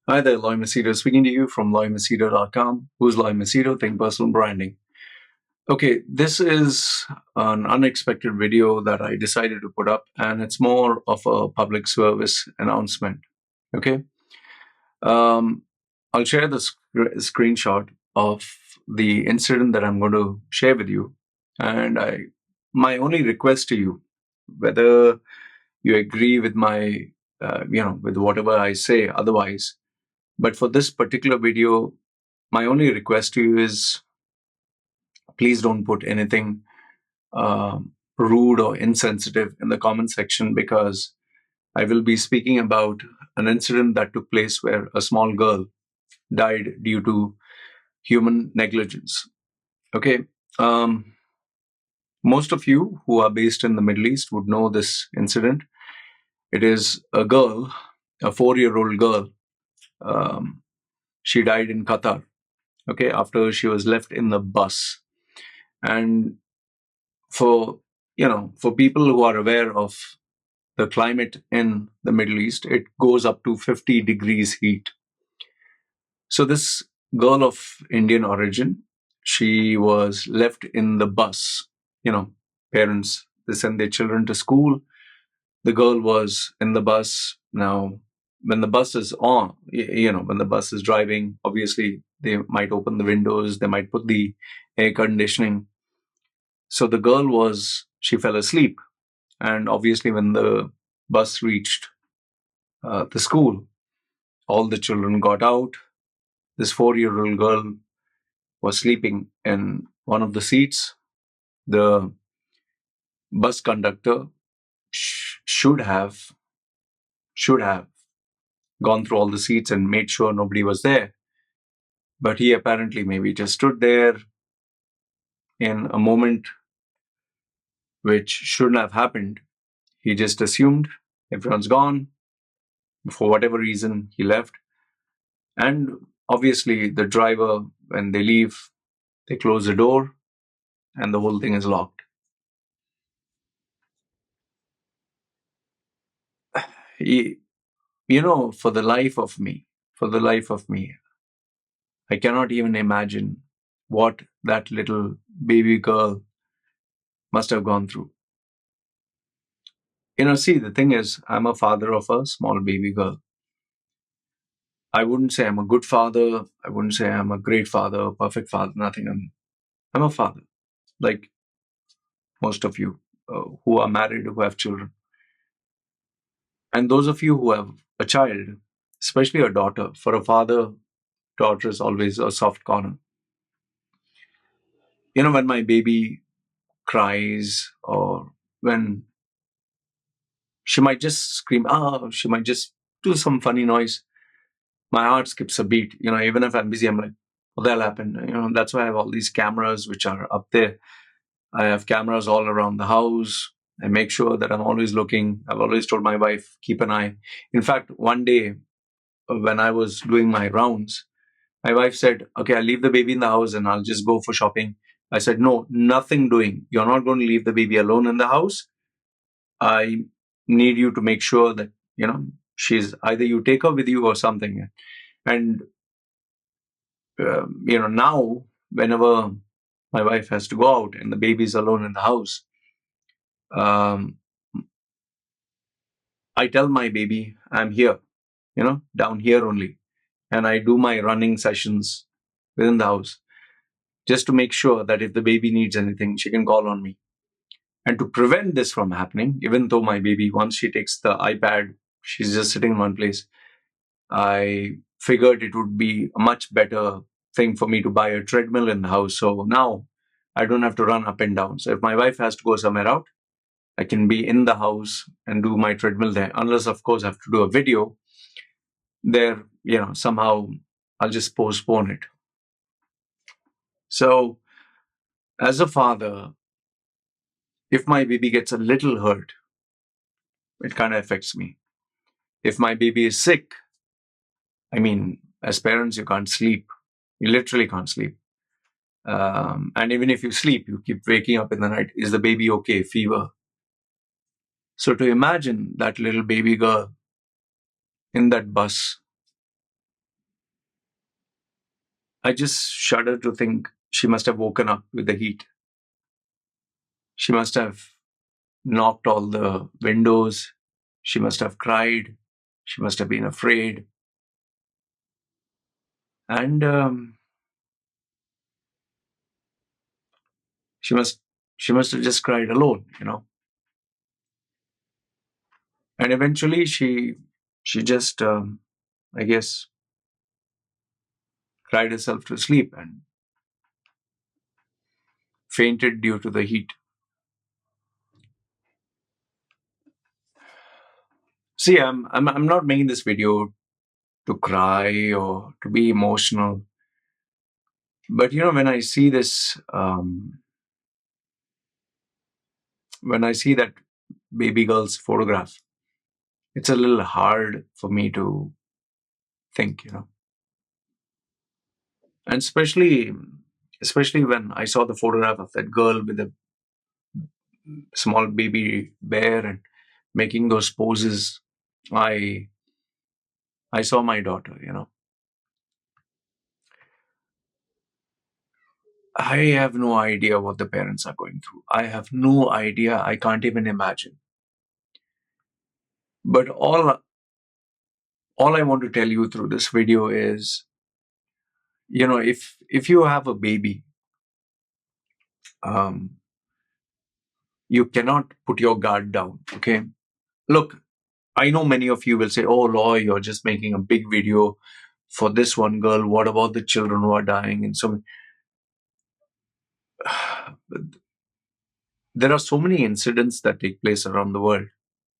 Hi there, Loy Machedo speaking to you from loymachedo.com. Who's Loy Machedo? Think personal branding. Okay, this is an unexpected video that I decided to put up, and it's more of a public service announcement. Okay, um, I'll share the screenshot of the incident that I'm going to share with you, and my only request to you, whether you agree with my, with whatever I say, otherwise. But for this particular video, my only request to you is please don't put anything rude or insensitive in the comment section, because I will be speaking about an incident that took place where a small girl died due to human negligence. Okay. Most of you who are based in the Middle East would know this incident. It is a girl, a 4-year-old girl. She died in Qatar. Okay, after she was left in the bus. And for for people who are aware of the climate in the Middle East, it goes up to 50 degrees heat. So this girl of Indian origin, she was left in the bus. Parents, they send their children to school. The girl was in the bus. Now, when the bus is on, when the bus is driving, obviously they might open the windows, they might put the air conditioning. So the girl she fell asleep. And obviously, when the bus reached the school, all the children got out. This 4-year-old girl was sleeping in one of the seats. The bus conductor should have gone through all the seats and made sure nobody was there. But he apparently maybe just stood there in a moment which shouldn't have happened. He just assumed everyone's gone. For whatever reason, he left. And obviously, the driver, when they leave, they close the door and the whole thing is locked. For the life of me, I cannot even imagine what that little baby girl must have gone through. See, the thing is, I'm a father of a small baby girl. I wouldn't say I'm a good father. I wouldn't say I'm a great father, a perfect father, nothing. I'm a father, like most of you who are married, who have children. And those of you who have a child, especially a daughter, for a father, daughter is always a soft corner. When my baby cries, or when she might just scream, she might just do some funny noise, my heart skips a beat. Even if I'm busy, I'm like, what the hell happened? That's why I have all these cameras which are up there. I have cameras all around the house. I make sure that I'm always looking. I've always told my wife, keep an eye. In fact, one day when I was doing my rounds, my wife said, okay, I'll leave the baby in the house and I'll just go for shopping. I said, no, nothing doing. You're not going to leave the baby alone in the house. I need you to make sure that, she's either you take her with you or something. And, now whenever my wife has to go out and the baby's alone in the house, I tell my baby, I'm here, down here only. And I do my running sessions within the house just to make sure that if the baby needs anything, she can call on me. And to prevent this from happening, even though my baby, once she takes the iPad, she's just sitting in one place, I figured it would be a much better thing for me to buy a treadmill in the house. So now I don't have to run up and down. So if my wife has to go somewhere out, I can be in the house and do my treadmill there. Unless, of course, I have to do a video there, somehow I'll just postpone it. So as a father, if my baby gets a little hurt, it kind of affects me. If my baby is sick, as parents, you can't sleep. You literally can't sleep. And even if you sleep, you keep waking up in the night. Is the baby okay? Fever. So to imagine that little baby girl in that bus, I just shudder to think she must have woken up with the heat. She must have knocked all the windows. She must have cried. She must have been afraid. And she must she must have just cried alone. And eventually she just I guess cried herself to sleep and fainted due to the heat. See, I'm not making this video to cry or to be emotional, but when I see this, when I see that baby girl's photograph, it's a little hard for me to think. And especially when I saw the photograph of that girl with a small baby bear and making those poses, I I saw my daughter. I have no idea what the parents are going through. I have no idea. I can't even imagine. But all I want to tell you through this video is, if you have a baby, um, you cannot put your guard down. Okay, look, I know many of you will say, "Oh, Loy, you're just making a big video for this one girl. What about the children who are dying?" And so there are so many incidents that take place around the world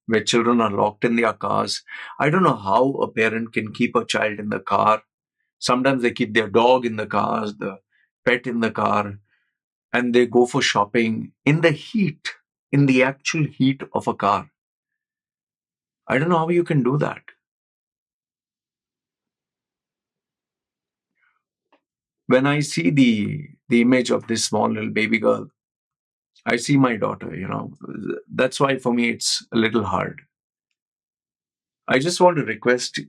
where children are locked in their cars. I don't know how a parent can keep a child in the car. Sometimes they keep their dog in the car, the pet in the car, and they go for shopping in the heat, in the actual heat of a car. I don't know how you can do that. When I see the image of this small little baby girl, I see my daughter. That's why for me it's a little hard. I just want to request.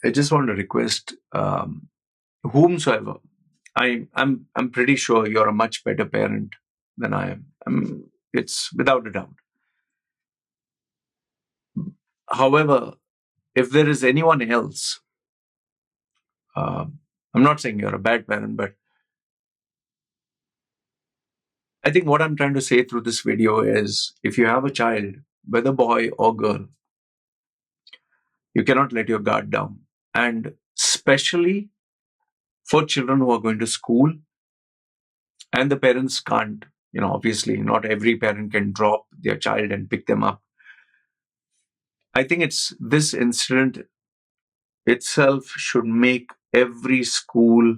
I just want to request whomsoever. I'm pretty sure you're a much better parent than I am. It's without a doubt. However, if there is anyone else, I'm not saying you're a bad parent, but I think what I'm trying to say through this video is, if you have a child, whether boy or girl, you cannot let your guard down. And especially for children who are going to school and the parents can't, obviously, not every parent can drop their child and pick them up. I think it's this incident itself should make every school,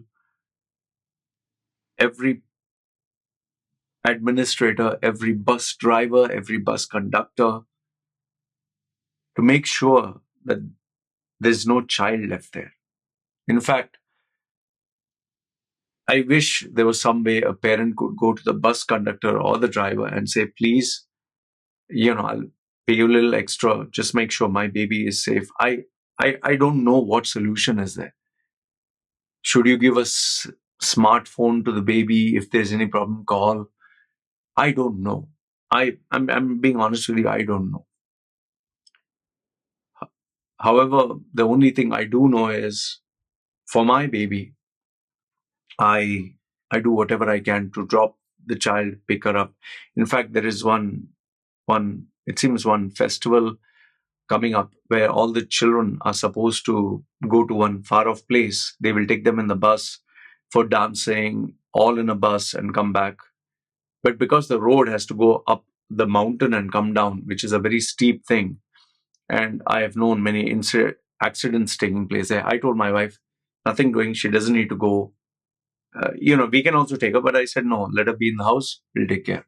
every administrator, every bus driver, every bus conductor to make sure that there's no child left there. In fact, I wish there was some way a parent could go to the bus conductor or the driver and say, please, I'll pay you a little extra. Just make sure my baby is safe. I don't know what solution is there. Should you give a smartphone to the baby if there's any problem? Call. I don't know. I'm being honest with you. I don't know. However, the only thing I do know is, for my baby, I I do whatever I can to drop the child, pick her up. In fact, there is one it seems one festival coming up where all the children are supposed to go to one far off place. They will take them in the bus for dancing, all in a bus, and come back. But because the road has to go up the mountain and come down, which is a very steep thing, and I have known many accidents taking place there, I told my wife, nothing doing. She doesn't need to go. We can also take her, but I said no. Let her be in the house. We'll take care.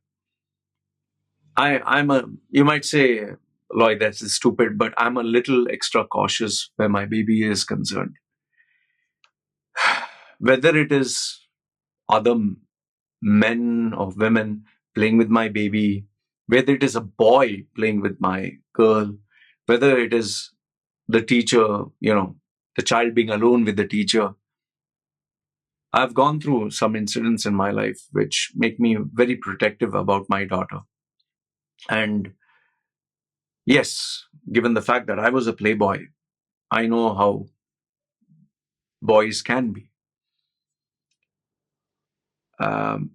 I'm a. You might say, Lloyd, that's stupid, but I'm a little extra cautious where my baby is concerned. Whether it is other men or women playing with my baby, whether it is a boy playing with my girl, whether it is the teacher, the child being alone with the teacher, I've gone through some incidents in my life which make me very protective about my daughter. And yes, given the fact that I was a playboy, I know how boys can be. Um,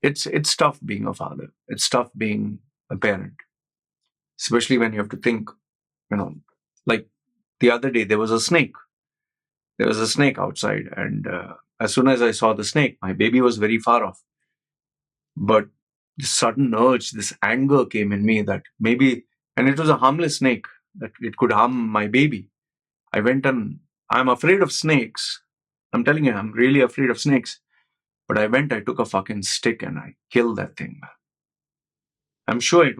it's tough being a father. It's tough being a parent, especially when you have to think, you know, like the other day there was a snake. There was a snake outside, and as soon as I saw the snake, my baby was very far off. But this sudden urge, this anger came in me that maybe, and it was a harmless snake, that it could harm my baby. I went and I'm afraid of snakes. I'm telling you, I'm really afraid of snakes. But I took a fucking stick and I killed that thing. I'm sure it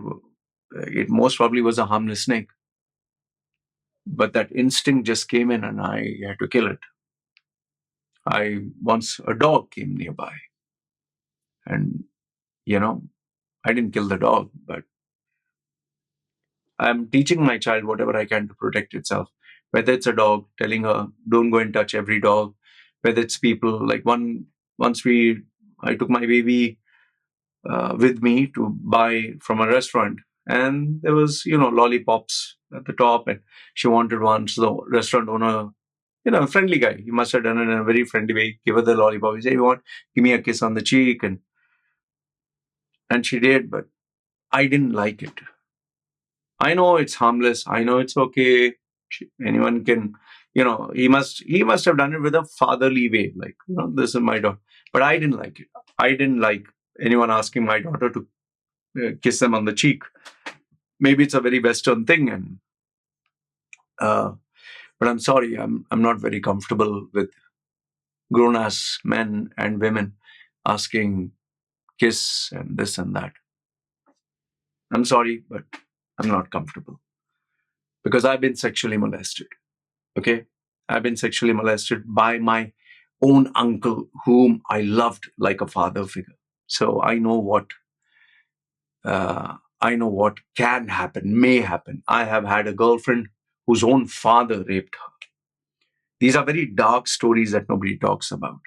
most probably was a harmless snake. But that instinct just came in and I had to kill it. Once a dog came nearby and, you know, I didn't kill the dog, but I'm teaching my child whatever I can to protect itself. Whether it's a dog, telling her, don't go and touch every dog. Whether it's people, like once I took my baby with me to buy from a restaurant, and there was, lollipops at the top, and she wanted one. So the restaurant owner, a friendly guy, he must have done it in a very friendly way, give her the lollipop. He said, you want, give me a kiss on the cheek, and she did, but I didn't like it. I know it's harmless. I know it's okay. Anyone can, he must have done it with a fatherly way. Like, this is my daughter. But I didn't like it. I didn't like anyone asking my daughter to kiss them on the cheek. Maybe it's a very Western thing, and uh, but I'm sorry, I'm not very comfortable with grown ass men and women asking kiss and this and that. I'm sorry, but I'm not comfortable because I've been sexually molested. Okay. I've been sexually molested by my own uncle, whom I loved like a father figure. So I know what can happen, may happen. I have had a girlfriend whose own father raped her. These are very dark stories that nobody talks about.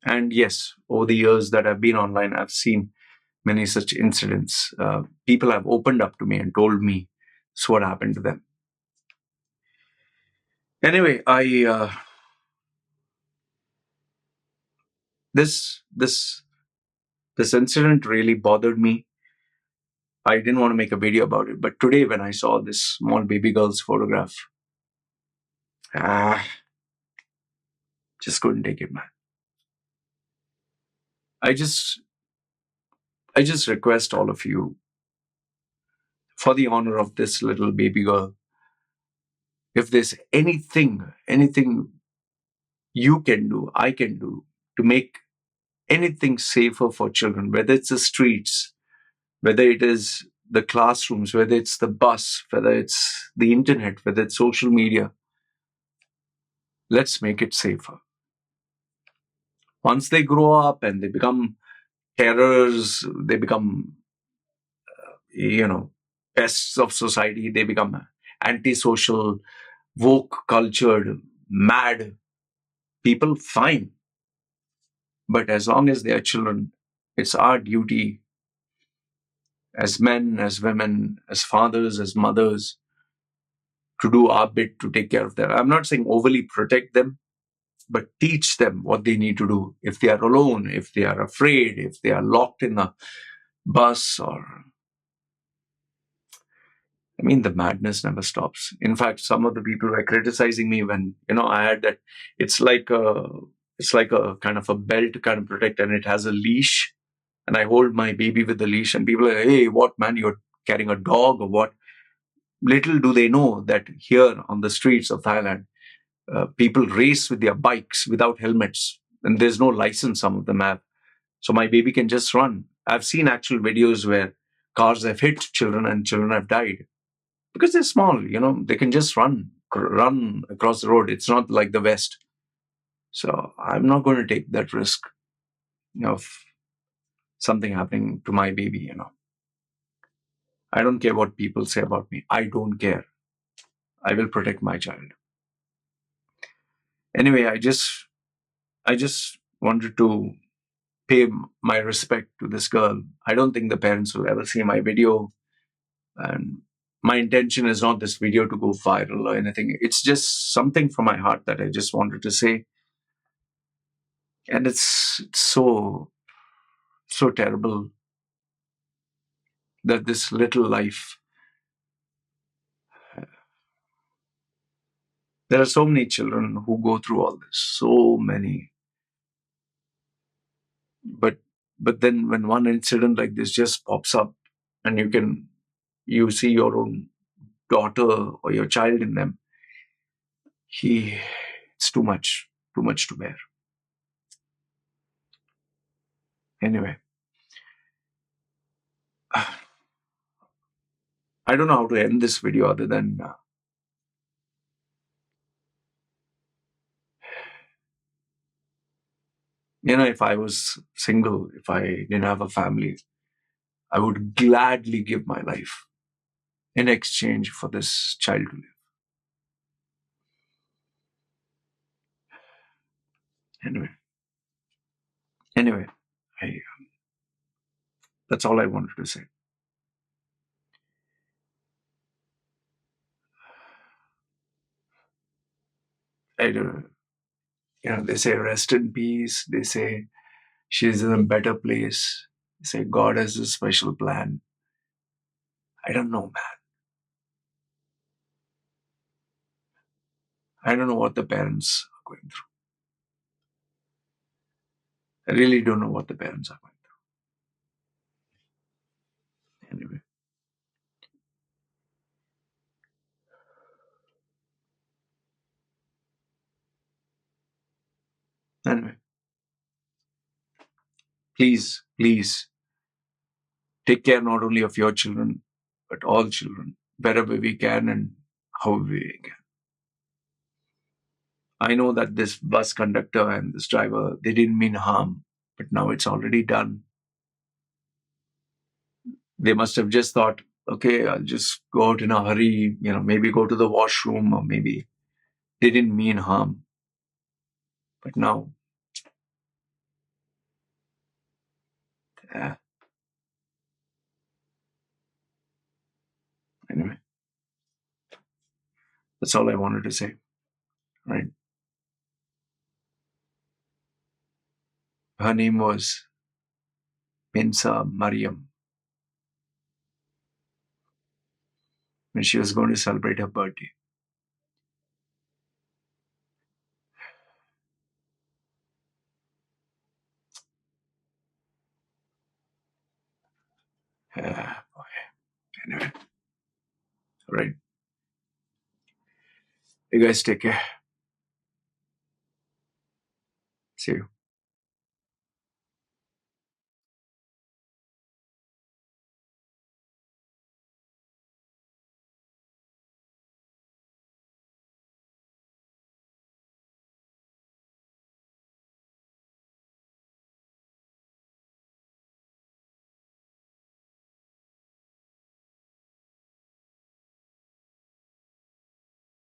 And yes, over the years that I've been online, I've seen many such incidents. People have opened up to me and told me it's what happened to them. Anyway, I this incident really bothered me. I didn't want to make a video about it, but today when I saw this small baby girl's photograph, ah, just couldn't take it, man. I just I just request all of you, for the honor of this little baby girl, if there's anything you can do, I can do to make anything safer for children, whether it's the streets, whether it is the classrooms, whether it's the bus, whether it's the internet, whether it's social media, let's make it safer. Once they grow up and they become terrors, they become, pests of society, they become antisocial, woke, cultured, mad people, fine. But as long as they are children, it's our duty as men, as women, as fathers, as mothers, to do our bit to take care of them. I'm not saying overly protect them, but teach them what they need to do. If they are alone, if they are afraid, if they are locked in a bus, or I mean, the madness never stops. In fact, some of the people were criticizing me when, I had that. It's like a kind of a belt kind of protect, and it has a leash, and I hold my baby with the leash, and people are like, hey, what man, you're carrying a dog or what? Little do they know that here on the streets of Thailand, people race with their bikes without helmets, and there's no license. Some of them have, so my baby can just run. I've seen actual videos where cars have hit children and children have died because they're small. They can just run across the road. It's not like the West. So I'm not going to take that risk of something happening to my baby. I don't care what people say about me. I don't care. I will protect my child. Anyway, I just wanted to pay my respect to this girl. I don't think the parents will ever see my video, and my intention is not this video to go viral or anything. It's just something from my heart that I just wanted to say. And it's so terrible that this little life, there are so many children who go through all this, so many. But then when one incident like this just pops up, and you see your own daughter or your child in them, it's too much to bear. Anyway, I don't know how to end this video other than if I was single, if I didn't have a family, I would gladly give my life in exchange for this child to live. Anyway, I, that's all I wanted to say. I don't, they say rest in peace. They say she's in a better place. They say God has a special plan. I don't know, man. I don't know what the parents are going through. I really don't know what the parents are going through. Anyway, please take care not only of your children, but all children, wherever we can and however we can. I know that this bus conductor and this driver, they didn't mean harm, but now it's already done. They must have just thought, okay, I'll just go out in a hurry, maybe go to the washroom, or maybe they didn't mean harm. But now, uh, anyway, that's all I wanted to say, right? Her name was Minsa Maryam, and she was going to celebrate her birthday. Boy. Anyway, all right. You guys take care. See you.